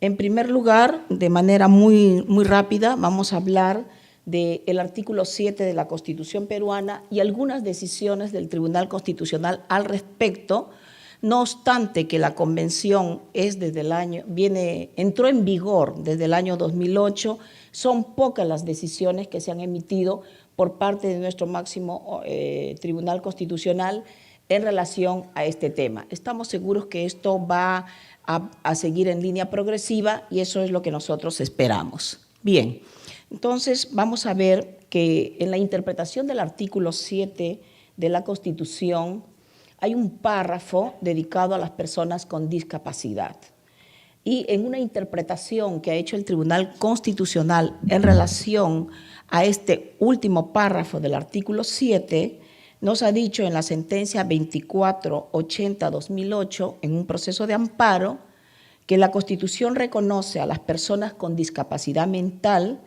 En primer lugar, de manera muy rápida, vamos a hablar del artículo 7 de la Constitución peruana y algunas decisiones del Tribunal Constitucional al respecto. No obstante que la convención entró en vigor desde el año 2008, son pocas las decisiones que se han emitido por parte de nuestro máximo Tribunal Constitucional en relación a este tema. Estamos seguros que esto va a seguir en línea progresiva y eso es lo que nosotros esperamos. Bien, entonces vamos a ver que en la interpretación del artículo 7 de la Constitución hay un párrafo dedicado a las personas con discapacidad. Y en una interpretación que ha hecho el Tribunal Constitucional en relación a este último párrafo del artículo 7, nos ha dicho en la sentencia 2480-2008, en un proceso de amparo, que la Constitución reconoce a las personas con discapacidad mental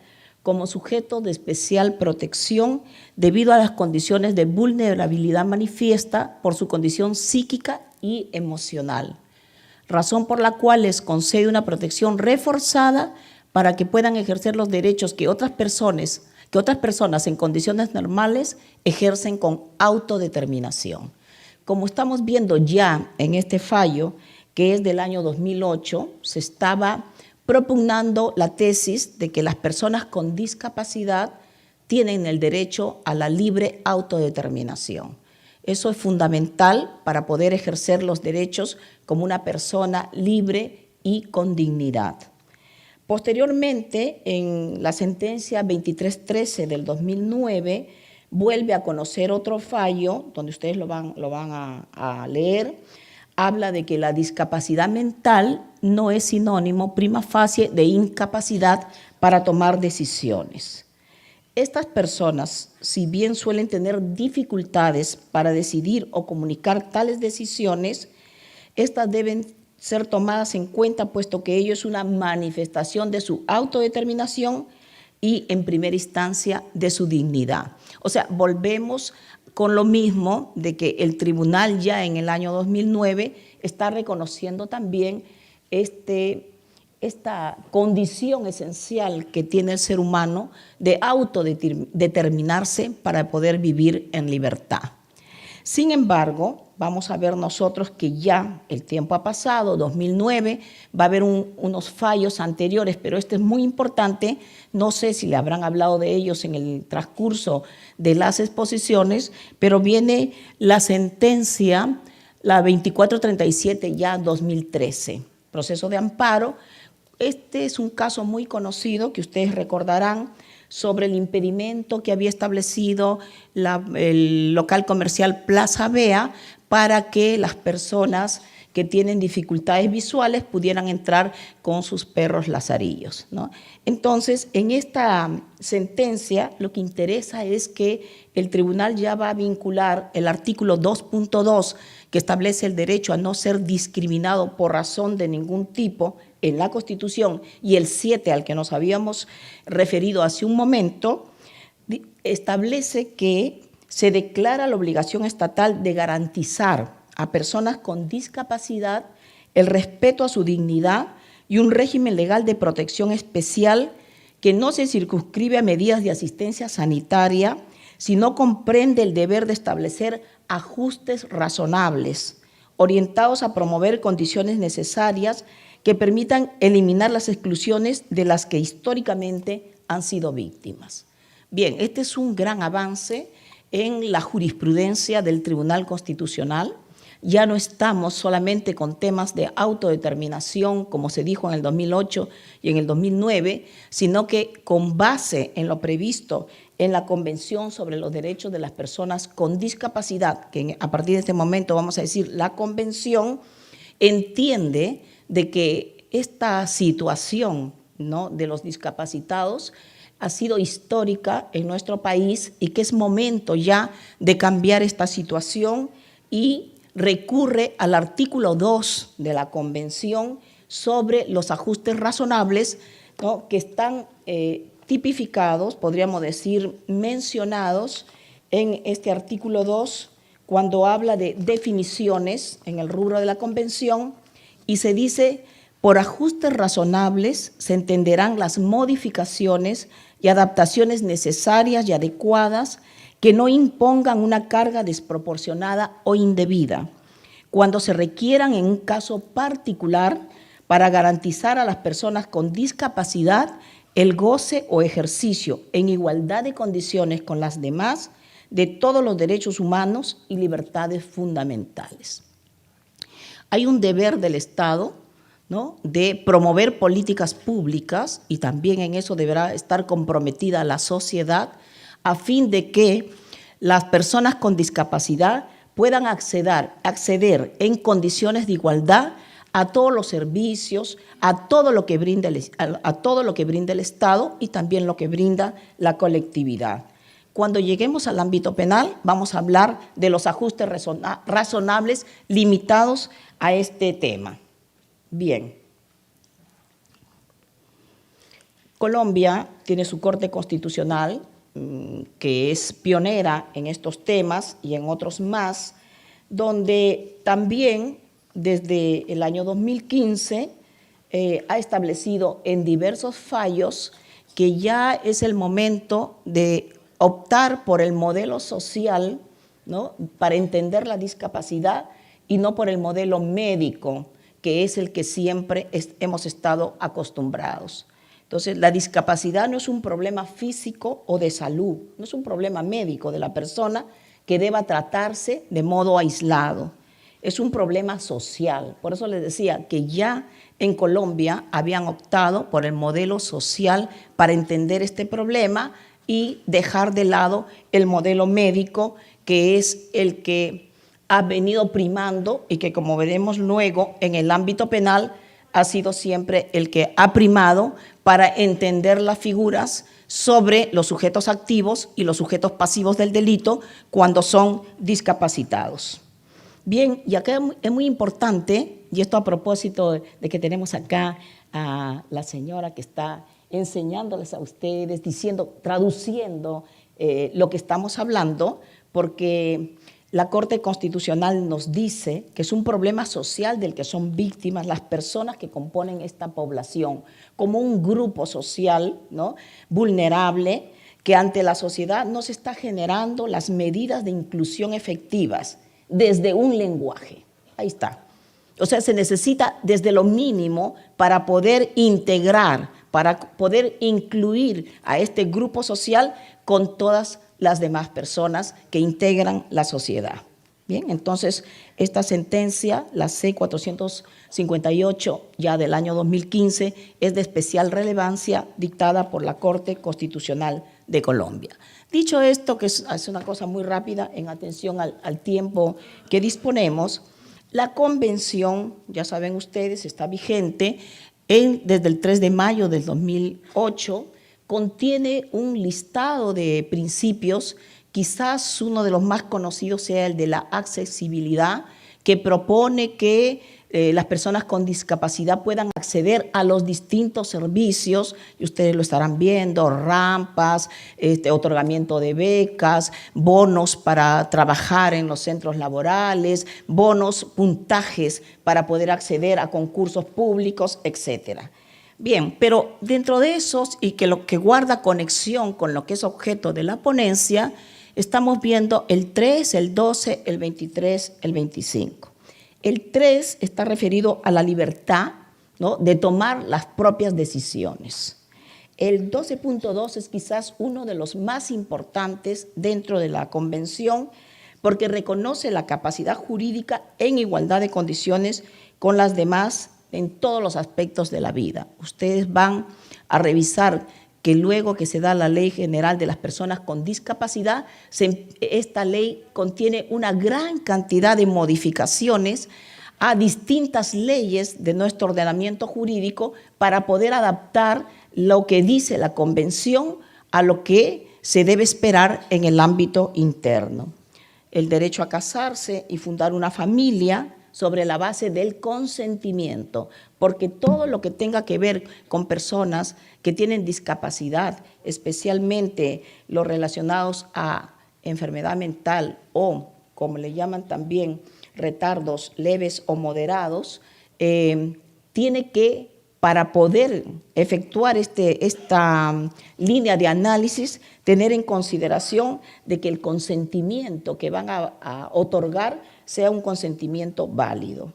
como sujetos de especial protección debido a las condiciones de vulnerabilidad manifiesta por su condición psíquica y emocional, razón por la cual les concede una protección reforzada para que puedan ejercer los derechos que otras personas en condiciones normales ejercen con autodeterminación. Como estamos viendo ya en este fallo, que es del año 2008, se estaba propugnando la tesis de que las personas con discapacidad tienen el derecho a la libre autodeterminación. Eso es fundamental para poder ejercer los derechos como una persona libre y con dignidad. Posteriormente, en la sentencia 2313 del 2009, vuelve a conocer otro fallo, donde ustedes lo van a leer. Habla de que la discapacidad mental no es sinónimo prima facie de incapacidad para tomar decisiones. Estas personas, si bien suelen tener dificultades para decidir o comunicar tales decisiones, estas deben ser tomadas en cuenta, puesto que ello es una manifestación de su autodeterminación y, en primera instancia, de su dignidad. O sea, volvemos con lo mismo de que el tribunal ya en el año 2009 está reconociendo también esta condición esencial que tiene el ser humano de autodeterminarse para poder vivir en libertad. Sin embargo, vamos a ver nosotros que ya el tiempo ha pasado, 2009, va a haber unos fallos anteriores, pero este es muy importante, no sé si le habrán hablado de ellos en el transcurso de las exposiciones, pero viene la sentencia, la 2437 ya 2013, proceso de amparo. Este es un caso muy conocido que ustedes recordarán, sobre el impedimento que había establecido el local comercial Plaza Vea para que las personas que tienen dificultades visuales pudieran entrar con sus perros lazarillos, ¿no? Entonces, en esta sentencia lo que interesa es que el tribunal ya va a vincular el artículo 2.2, que establece el derecho a no ser discriminado por razón de ningún tipo en la Constitución, y el 7 al que nos habíamos referido hace un momento, establece que se declara la obligación estatal de garantizar a personas con discapacidad el respeto a su dignidad y un régimen legal de protección especial que no se circunscribe a medidas de asistencia sanitaria, sino comprende el deber de establecer ajustes razonables, orientados a promover condiciones necesarias que permitan eliminar las exclusiones de las que históricamente han sido víctimas. Bien, este es un gran avance en la jurisprudencia del Tribunal Constitucional. Ya no estamos solamente con temas de autodeterminación, como se dijo en el 2008 y en el 2009, sino que con base en lo previsto en la Convención sobre los Derechos de las Personas con Discapacidad, que a partir de este momento vamos a decir la Convención, entiende de que esta situación, ¿no?, de los discapacitados ha sido histórica en nuestro país y que es momento ya de cambiar esta situación, y recurre al artículo 2 de la Convención sobre los ajustes razonables, ¿no?, que están tipificados, podríamos decir, mencionados en este artículo 2, cuando habla de definiciones en el rubro de la Convención, y se dice Por ajustes razonables se entenderán las modificaciones y adaptaciones necesarias y adecuadas que no impongan una carga desproporcionada o indebida, cuando se requieran en un caso particular para garantizar a las personas con discapacidad el goce o ejercicio en igualdad de condiciones con las demás de todos los derechos humanos y libertades fundamentales. Hay un deber del Estado, ¿no?, de promover políticas públicas, y también en eso deberá estar comprometida la sociedad, a fin de que las personas con discapacidad puedan acceder en condiciones de igualdad a todos los servicios, a todo lo que brinda el Estado y también lo que brinda la colectividad. Cuando lleguemos al ámbito penal, vamos a hablar de los ajustes razonables limitados a este tema. Bien. Colombia tiene su Corte Constitucional, que es pionera en estos temas y en otros más, donde también desde el año 2015 ha establecido en diversos fallos que ya es el momento de optar por el modelo social, ¿no?, para entender la discapacidad y no por el modelo médico, que es el que siempre hemos estado acostumbrados. Entonces, la discapacidad no es un problema físico o de salud, no es un problema médico de la persona que deba tratarse de modo aislado. Es un problema social. Por eso les decía que ya en Colombia habían optado por el modelo social para entender este problema y dejar de lado el modelo médico, que es el que ha venido primando y que, como veremos luego, en el ámbito penal ha sido siempre el que ha primado para entender las figuras sobre los sujetos activos y los sujetos pasivos del delito cuando son discapacitados. Bien, y acá es muy importante, y esto a propósito de que tenemos acá a la señora que está enseñándoles a ustedes, traduciendo lo que estamos hablando, porque la Corte Constitucional nos dice que es un problema social del que son víctimas las personas que componen esta población, como un grupo social, ¿no?, vulnerable, que ante la sociedad no se está generando las medidas de inclusión efectivas desde un lenguaje. Ahí está. O sea, se necesita desde lo mínimo para poder integrar, para poder incluir a este grupo social con todas las demás personas que integran la sociedad. Bien, entonces esta sentencia, la C-458, ya del año 2015, es de especial relevancia, dictada por la Corte Constitucional de Colombia. Dicho esto, que es una cosa muy rápida en atención al tiempo que disponemos, la convención, ya saben ustedes, está vigente desde el 3 de mayo del 2008, contiene un listado de principios, quizás uno de los más conocidos sea el de la accesibilidad, que propone que las personas con discapacidad puedan acceder a los distintos servicios, y ustedes lo estarán viendo, rampas, otorgamiento de becas, bonos para trabajar en los centros laborales, bonos, puntajes para poder acceder a concursos públicos, etcétera. Bien, pero dentro de esos, y que lo que guarda conexión con lo que es objeto de la ponencia, estamos viendo el 3, el 12, el 23, el 25. El 3 está referido a la libertad, ¿no?, de tomar las propias decisiones. El 12.2 es quizás uno de los más importantes dentro de la Convención, porque reconoce la capacidad jurídica en igualdad de condiciones con las demás en todos los aspectos de la vida. Ustedes van a revisar que luego que se da la Ley General de las Personas con Discapacidad, esta ley contiene una gran cantidad de modificaciones a distintas leyes de nuestro ordenamiento jurídico para poder adaptar lo que dice la Convención a lo que se debe esperar en el ámbito interno. El derecho a casarse y fundar una familia sobre la base del consentimiento, porque todo lo que tenga que ver con personas que tienen discapacidad, especialmente los relacionados a enfermedad mental o, como le llaman también, retardos leves o moderados, tiene que, para poder efectuar esta línea de análisis, tener en consideración de que el consentimiento que van a otorgar sea un consentimiento válido.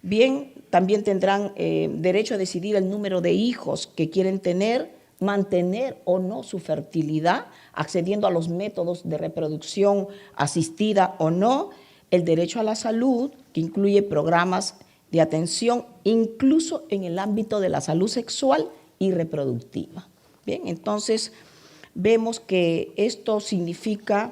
Bien, también tendrán derecho a decidir el número de hijos que quieren tener, mantener o no su fertilidad, accediendo a los métodos de reproducción asistida o no, el derecho a la salud, que incluye programas de atención, incluso en el ámbito de la salud sexual y reproductiva. Bien, entonces vemos que esto significa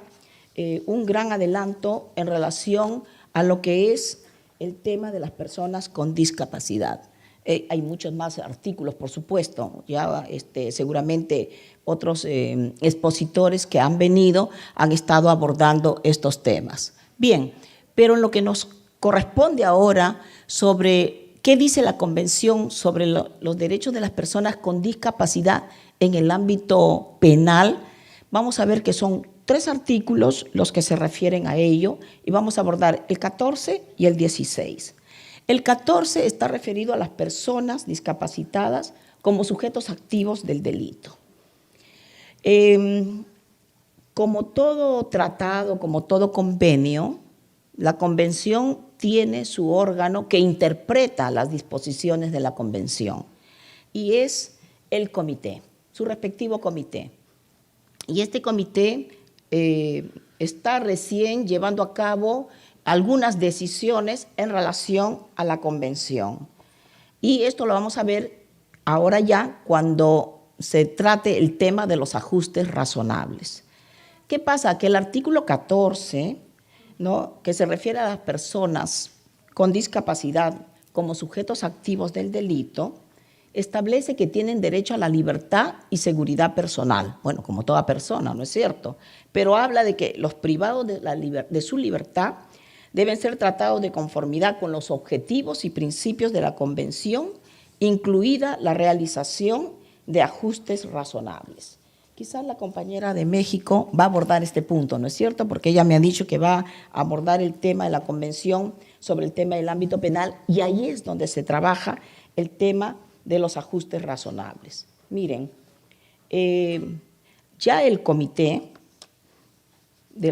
un gran adelanto en relación a lo que es el tema de las personas con discapacidad. Hay muchos más artículos, por supuesto, ya seguramente otros expositores que han venido han estado abordando estos temas. Bien, pero en lo que nos corresponde ahora sobre qué dice la Convención sobre los derechos de las personas con discapacidad en el ámbito penal, vamos a ver que son 3 artículos los que se refieren a ello y vamos a abordar el 14 y el 16. El 14 está referido a las personas discapacitadas como sujetos activos del delito. Como todo tratado, como todo convenio, la Convención tiene su órgano que interpreta las disposiciones de la Convención y es el comité, su respectivo comité. Y este comité está recién llevando a cabo algunas decisiones en relación a la Convención. Y esto lo vamos a ver ahora ya cuando se trate el tema de los ajustes razonables. ¿Qué pasa? Que el artículo 14, ¿no?, que se refiere a las personas con discapacidad como sujetos activos del delito, establece que tienen derecho a la libertad y seguridad personal. Bueno, como toda persona, ¿no es cierto? Pero habla de que los privados de su libertad deben ser tratados de conformidad con los objetivos y principios de la Convención, incluida la realización de ajustes razonables. Quizás la compañera de México va a abordar este punto, ¿no es cierto? Porque ella me ha dicho que va a abordar el tema de la Convención sobre el tema del ámbito penal y ahí es donde se trabaja el tema de los ajustes razonables. Miren, ya el comité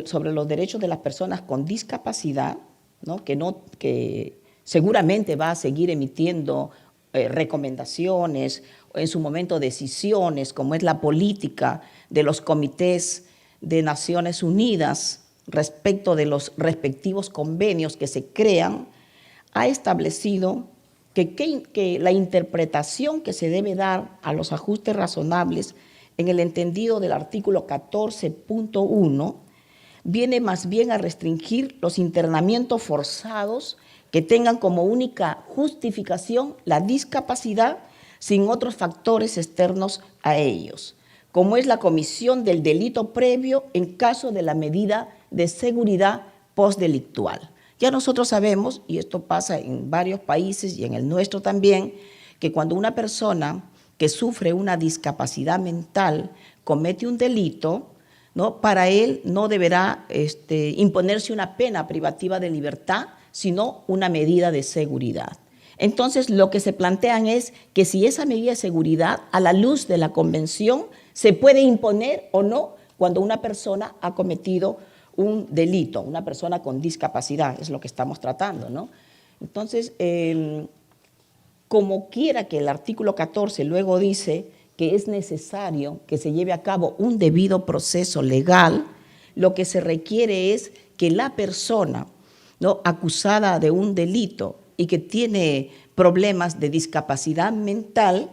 sobre los derechos de las personas con discapacidad, ¿no?, que seguramente va a seguir emitiendo recomendaciones, o en su momento decisiones, como es la política de los comités de Naciones Unidas respecto de los respectivos convenios que se crean, ha establecido que la interpretación que se debe dar a los ajustes razonables en el entendido del artículo 14.1 viene más bien a restringir los internamientos forzados que tengan como única justificación la discapacidad sin otros factores externos a ellos, como es la comisión del delito previo en caso de la medida de seguridad postdelictual. Ya nosotros sabemos, y esto pasa en varios países y en el nuestro también, que cuando una persona que sufre una discapacidad mental comete un delito, ¿no?, para él no deberá imponerse una pena privativa de libertad, sino una medida de seguridad. Entonces, lo que se plantean es que si esa medida de seguridad, a la luz de la Convención, se puede imponer o no cuando una persona ha cometido un delito, una persona con discapacidad, es lo que estamos tratando, ¿no? Entonces, como quiera que el artículo 14 luego dice que es necesario que se lleve a cabo un debido proceso legal, lo que se requiere es que la persona, ¿no?, acusada de un delito y que tiene problemas de discapacidad mental,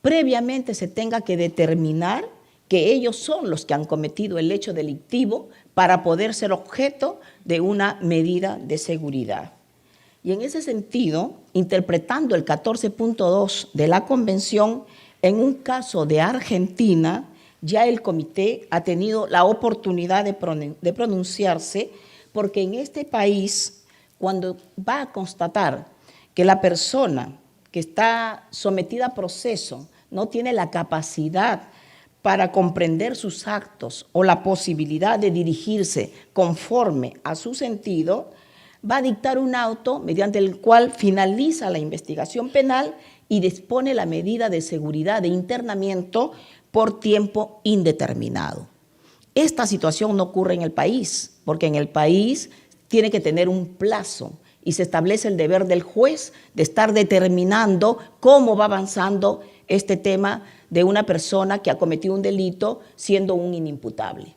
previamente se tenga que determinar que ellos son los que han cometido el hecho delictivo para poder ser objeto de una medida de seguridad. Y en ese sentido, interpretando el 14.2 de la Convención, en un caso de Argentina, ya el comité ha tenido la oportunidad de pronunciarse, porque en este país, cuando va a constatar que la persona que está sometida a proceso no tiene la capacidad para comprender sus actos o la posibilidad de dirigirse conforme a su sentido, va a dictar un auto mediante el cual finaliza la investigación penal y dispone la medida de seguridad de internamiento por tiempo indeterminado. Esta situación no ocurre en el país, porque en el país tiene que tener un plazo y se establece el deber del juez de estar determinando cómo va avanzando este tema de una persona que ha cometido un delito siendo un inimputable.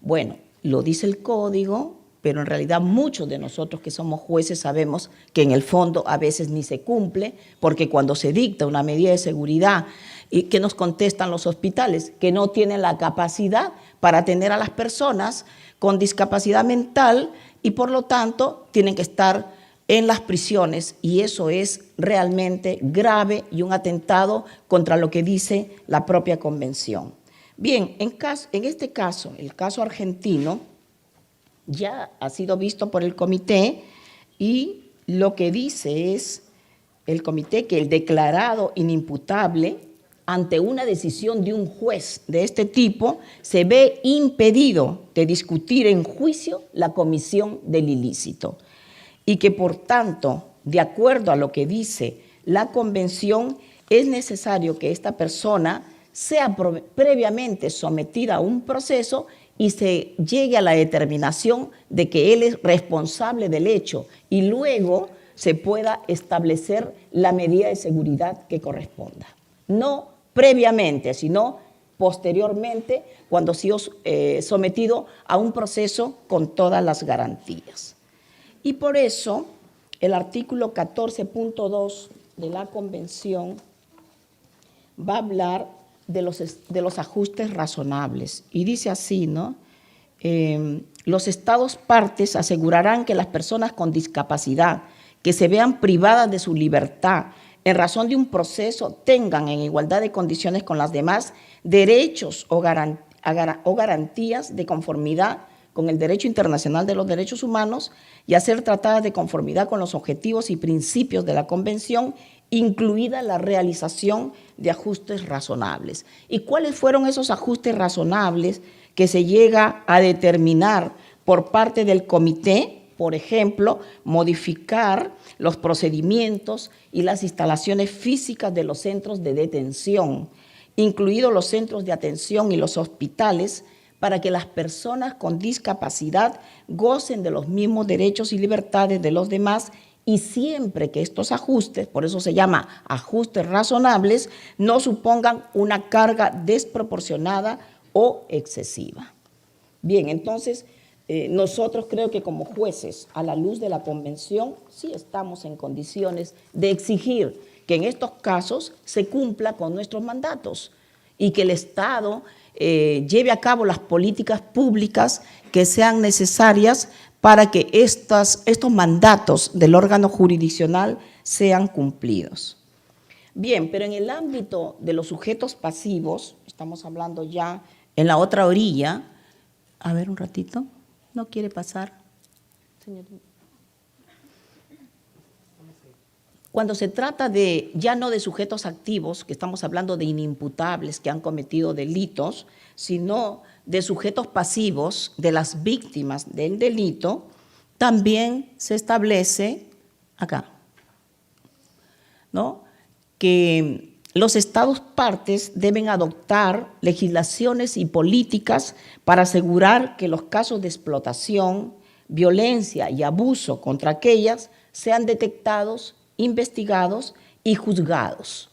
Bueno, lo dice el código, pero en realidad muchos de nosotros que somos jueces sabemos que en el fondo a veces ni se cumple, porque cuando se dicta una medida de seguridad, y que nos contestan los hospitales, que no tienen la capacidad para atender a las personas con discapacidad mental y por lo tanto tienen que estar en las prisiones, y eso es realmente grave y un atentado contra lo que dice la propia convención. Bien, en este caso, el caso argentino, ya ha sido visto por el comité y lo que dice es el comité que el declarado inimputable ante una decisión de un juez de este tipo se ve impedido de discutir en juicio la comisión del ilícito y que por tanto, de acuerdo a lo que dice la convención, es necesario que esta persona sea previamente sometida a un proceso y se llegue a la determinación de que él es responsable del hecho y luego se pueda establecer la medida de seguridad que corresponda. No previamente, sino posteriormente, cuando ha sido sometido a un proceso con todas las garantías. Y por eso, el artículo 14.2 de la Convención va a hablar de los ajustes razonables. Y dice así, ¿no? Los Estados partes asegurarán que las personas con discapacidad que se vean privadas de su libertad en razón de un proceso tengan en igualdad de condiciones con las demás derechos o garantías de conformidad con el derecho internacional de los derechos humanos y a ser tratadas de conformidad con los objetivos y principios de la Convención, incluida la realización de ajustes razonables. ¿Y cuáles fueron esos ajustes razonables que se llega a determinar por parte del comité? Por ejemplo, modificar los procedimientos y las instalaciones físicas de los centros de detención, incluidos los centros de atención y los hospitales, para que las personas con discapacidad gocen de los mismos derechos y libertades de los demás y siempre que estos ajustes, por eso se llama ajustes razonables, no supongan una carga desproporcionada o excesiva. Bien, entonces, nosotros creo que como jueces, a la luz de la Convención, sí estamos en condiciones de exigir que en estos casos se cumpla con nuestros mandatos y que el Estado lleve a cabo las políticas públicas que sean necesarias para que estos mandatos del órgano jurisdiccional sean cumplidos. Bien, pero en el ámbito de los sujetos pasivos, estamos hablando ya en la otra orilla. A ver un ratito, ¿no quiere pasar? Señor. Cuando se trata de, ya no de sujetos activos, que estamos hablando de inimputables que han cometido delitos, sino de sujetos pasivos, de las víctimas del delito, también se establece acá, ¿no?, que los Estados partes deben adoptar legislaciones y políticas para asegurar que los casos de explotación, violencia y abuso contra aquellas sean detectados, investigados y juzgados.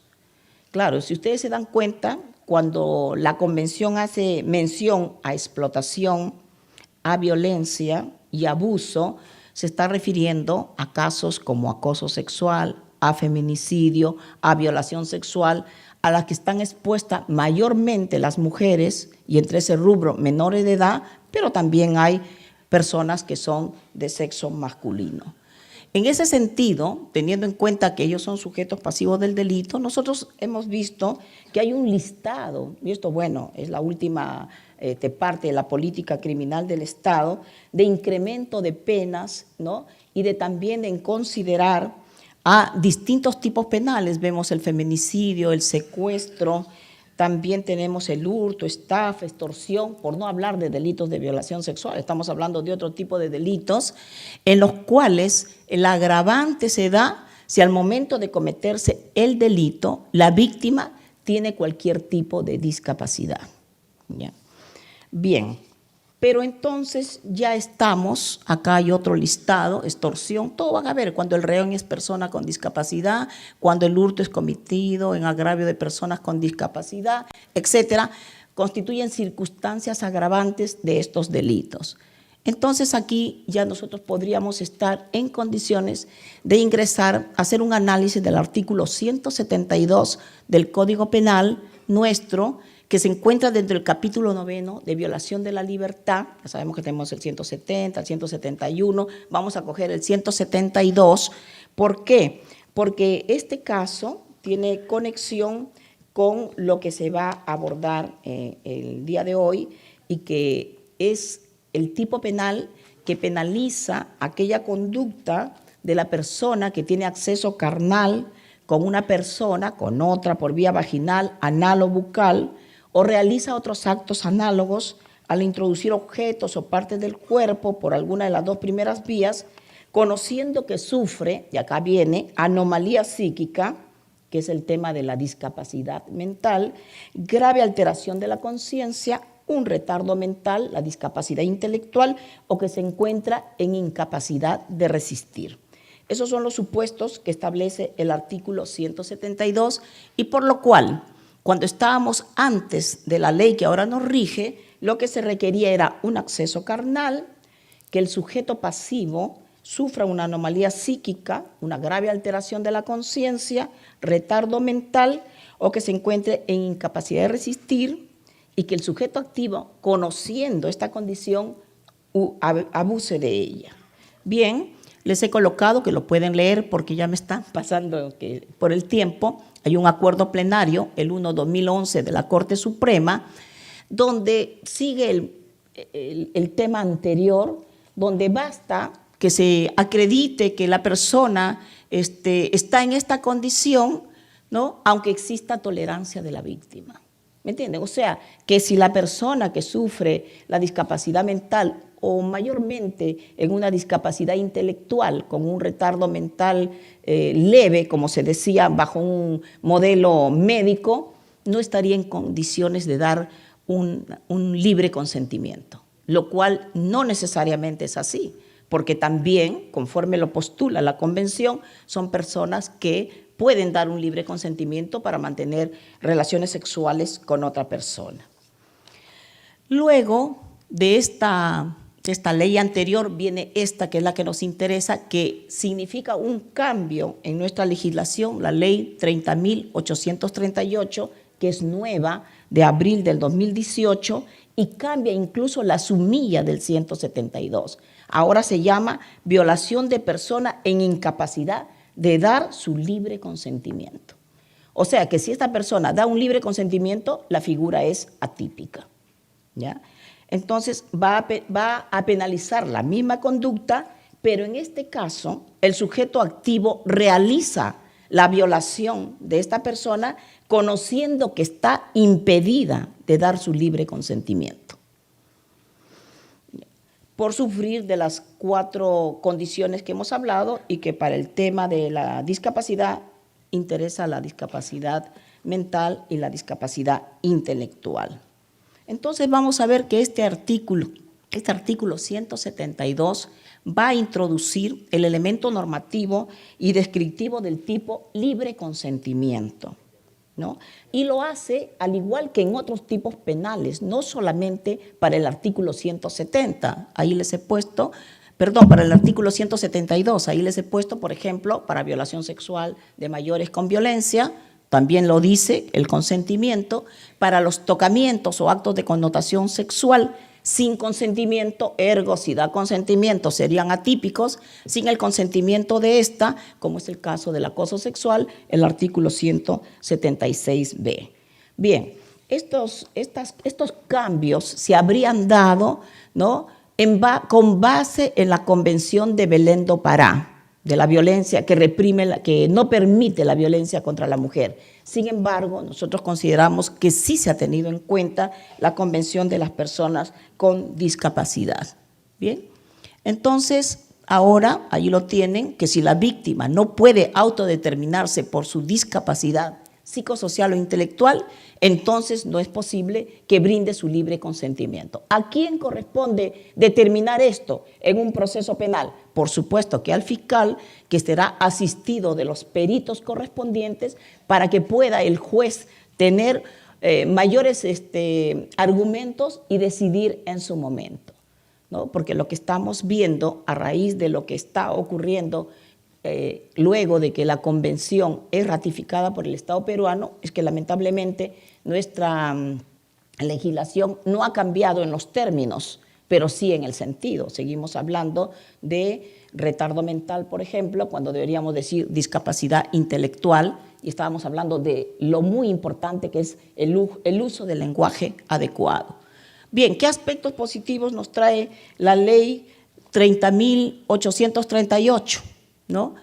Claro, si ustedes se dan cuenta, cuando la Convención hace mención a explotación, a violencia y abuso, se está refiriendo a casos como acoso sexual, a feminicidio, a violación sexual, a las que están expuestas mayormente las mujeres, y entre ese rubro menores de edad, pero también hay personas que son de sexo masculino. En ese sentido, teniendo en cuenta que ellos son sujetos pasivos del delito, nosotros hemos visto que hay un listado, y esto, bueno, es la última parte de la política criminal del Estado, de incremento de penas, ¿no?, y de también en considerar a distintos tipos penales. Vemos el feminicidio, el secuestro, También tenemos el hurto, estafa, extorsión, por no hablar de delitos de violación sexual. Estamos hablando de otro tipo de delitos en los cuales el agravante se da si al momento de cometerse el delito la víctima tiene cualquier tipo de discapacidad. ¿Ya? Bien, pero entonces ya estamos, acá hay otro listado, extorsión, todo van a ver cuando el reo es persona con discapacidad, cuando el hurto es cometido en agravio de personas con discapacidad, etcétera, constituyen circunstancias agravantes de estos delitos. Entonces aquí ya nosotros podríamos estar en condiciones de ingresar, hacer un análisis del artículo 172 del Código Penal nuestro, que se encuentra dentro del capítulo 9 de violación de la libertad. Ya sabemos que tenemos el 170, el 171, vamos a coger el 172. ¿Por qué? Porque este caso tiene conexión con lo que se va a abordar el día de hoy y que es el tipo penal que penaliza aquella conducta de la persona que tiene acceso carnal con una persona, con otra por vía vaginal, anal o bucal, o realiza otros actos análogos al introducir objetos o partes del cuerpo por alguna de las dos primeras vías, conociendo que sufre, y acá viene, anomalía psíquica, que es el tema de la discapacidad mental, grave alteración de la conciencia, un retardo mental, la discapacidad intelectual, o que se encuentra en incapacidad de resistir. Esos son los supuestos que establece el artículo 172 y por lo cual, cuando estábamos antes de la ley que ahora nos rige, lo que se requería era un acceso carnal, que el sujeto pasivo sufra una anomalía psíquica, una grave alteración de la conciencia, retardo mental o que se encuentre en incapacidad de resistir y que el sujeto activo, conociendo esta condición, abuse de ella. Bien, les he colocado, que lo pueden leer porque ya me están pasando por el tiempo, hay un acuerdo plenario, el 1/2011 de la Corte Suprema, donde sigue el tema anterior, donde basta que se acredite que la persona está en esta condición, ¿no? Aunque exista tolerancia de la víctima. ¿Me entienden? O sea, que si la persona que sufre la discapacidad mental o mayormente en una discapacidad intelectual, con un retardo mental leve, como se decía, bajo un modelo médico, no estaría en condiciones de dar un libre consentimiento, lo cual no necesariamente es así, porque también, conforme lo postula la Convención, son personas que pueden dar un libre consentimiento para mantener relaciones sexuales con otra persona. Luego de esta ley anterior viene esta, que es la que nos interesa, que significa un cambio en nuestra legislación, la ley 30.838, que es nueva, de abril del 2018, y cambia incluso la sumilla del 172. Ahora se llama violación de persona en incapacidad de dar su libre consentimiento. O sea que si esta persona da un libre consentimiento, la figura es atípica, ¿ya? Entonces va a penalizar la misma conducta, pero en este caso el sujeto activo realiza la violación de esta persona conociendo que está impedida de dar su libre consentimiento, por sufrir de las 4 condiciones que hemos hablado y que para el tema de la discapacidad interesa la discapacidad mental y la discapacidad intelectual. Entonces vamos a ver que este artículo 172 va a introducir el elemento normativo y descriptivo del tipo libre consentimiento, ¿no? Y lo hace al igual que en otros tipos penales, no solamente para el artículo 170, ahí les he puesto, para el artículo 172, ahí les he puesto, por ejemplo, para violación sexual de mayores con violencia, también lo dice el consentimiento, para los tocamientos o actos de connotación sexual sin consentimiento, ergo si da consentimiento serían atípicos, sin el consentimiento de esta, como es el caso del acoso sexual, el artículo 176b. Bien, estos cambios se habrían dado, ¿no?, con base en la Convención de Belém do Pará, de la violencia, que reprime, que no permite la violencia contra la mujer. Sin embargo, nosotros consideramos que sí se ha tenido en cuenta la Convención de las Personas con Discapacidad. Bien, entonces, ahora, ahí lo tienen, que si la víctima no puede autodeterminarse por su discapacidad psicosocial o intelectual, entonces no es posible que brinde su libre consentimiento. ¿A quién corresponde determinar esto en un proceso penal? Por supuesto que al fiscal, que será asistido de los peritos correspondientes para que pueda el juez tener mayores argumentos y decidir en su momento, ¿no? Porque lo que estamos viendo a raíz de lo que está ocurriendo luego de que la convención es ratificada por el Estado peruano, es que lamentablemente nuestra legislación no ha cambiado en los términos, pero sí en el sentido. Seguimos hablando de retardo mental, por ejemplo, cuando deberíamos decir discapacidad intelectual, y estábamos hablando de lo muy importante que es el uso del lenguaje adecuado. Bien, ¿qué aspectos positivos nos trae la ley 30.838? ¿No?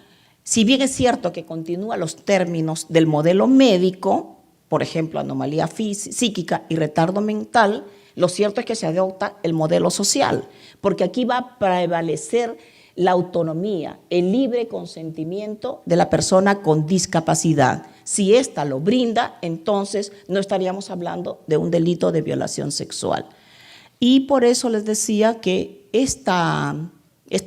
Si bien es cierto que continúa los términos del modelo médico, por ejemplo, anomalía psíquica y retardo mental, lo cierto es que se adopta el modelo social, porque aquí va a prevalecer la autonomía, el libre consentimiento de la persona con discapacidad. Si ésta lo brinda, entonces no estaríamos hablando de un delito de violación sexual. Y por eso les decía que esta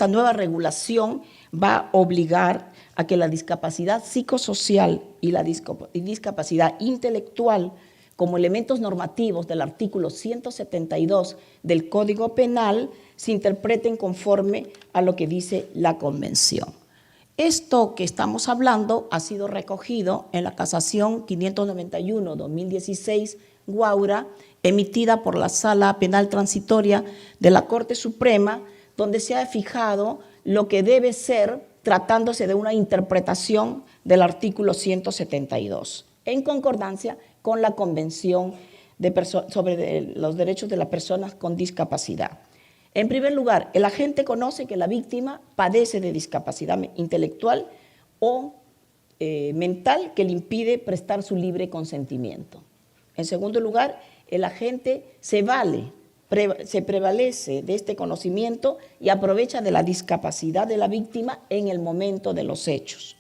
nueva regulación va a obligar a que la discapacidad psicosocial y la discapacidad intelectual, como elementos normativos del artículo 172 del Código Penal, se interpreten conforme a lo que dice la Convención. Esto que estamos hablando ha sido recogido en la Casación 591-2016 Guaura, emitida por la Sala Penal Transitoria de la Corte Suprema, donde se ha fijado lo que debe ser tratándose de una interpretación del artículo 172, en concordancia con la Convención sobre los derechos de las personas con discapacidad. En primer lugar, el agente conoce que la víctima padece de discapacidad intelectual o mental que le impide prestar su libre consentimiento. En segundo lugar, el agente se prevalece de este conocimiento y aprovecha de la discapacidad de la víctima en el momento de los hechos.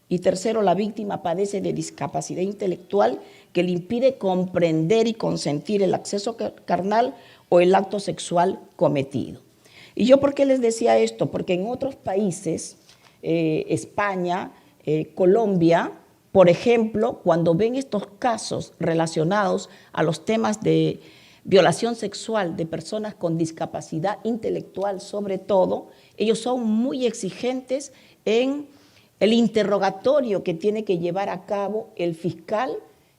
Y tercero, la víctima padece de discapacidad intelectual que le impide comprender y consentir el acceso carnal o el acto sexual cometido. ¿Y yo por qué les decía esto? Porque en otros países, España, Colombia, por ejemplo, cuando ven estos casos relacionados a los temas de violación sexual de personas con discapacidad intelectual, sobre todo, ellos son muy exigentes en el interrogatorio que tiene que llevar a cabo el fiscal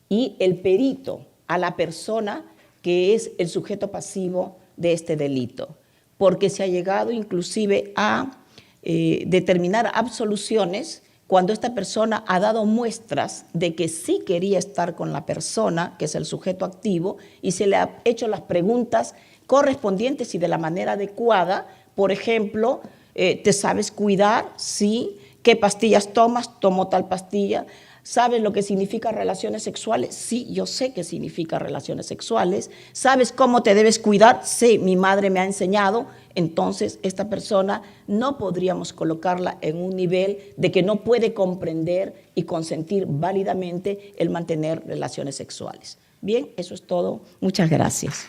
y el perito a la persona que es el sujeto pasivo de este delito, porque se ha llegado inclusive a determinar absoluciones cuando esta persona ha dado muestras de que sí quería estar con la persona, que es el sujeto activo, y se le ha hecho las preguntas correspondientes y de la manera adecuada. Por ejemplo, ¿te sabes cuidar? Sí. ¿Qué pastillas tomas? Tomo tal pastilla. ¿Sabes lo que significa relaciones sexuales? Sí, yo sé qué significa relaciones sexuales. ¿Sabes cómo te debes cuidar? Sí, mi madre me ha enseñado. Entonces, esta persona no podríamos colocarla en un nivel de que no puede comprender y consentir válidamente el mantener relaciones sexuales. Bien, eso es todo. Muchas gracias.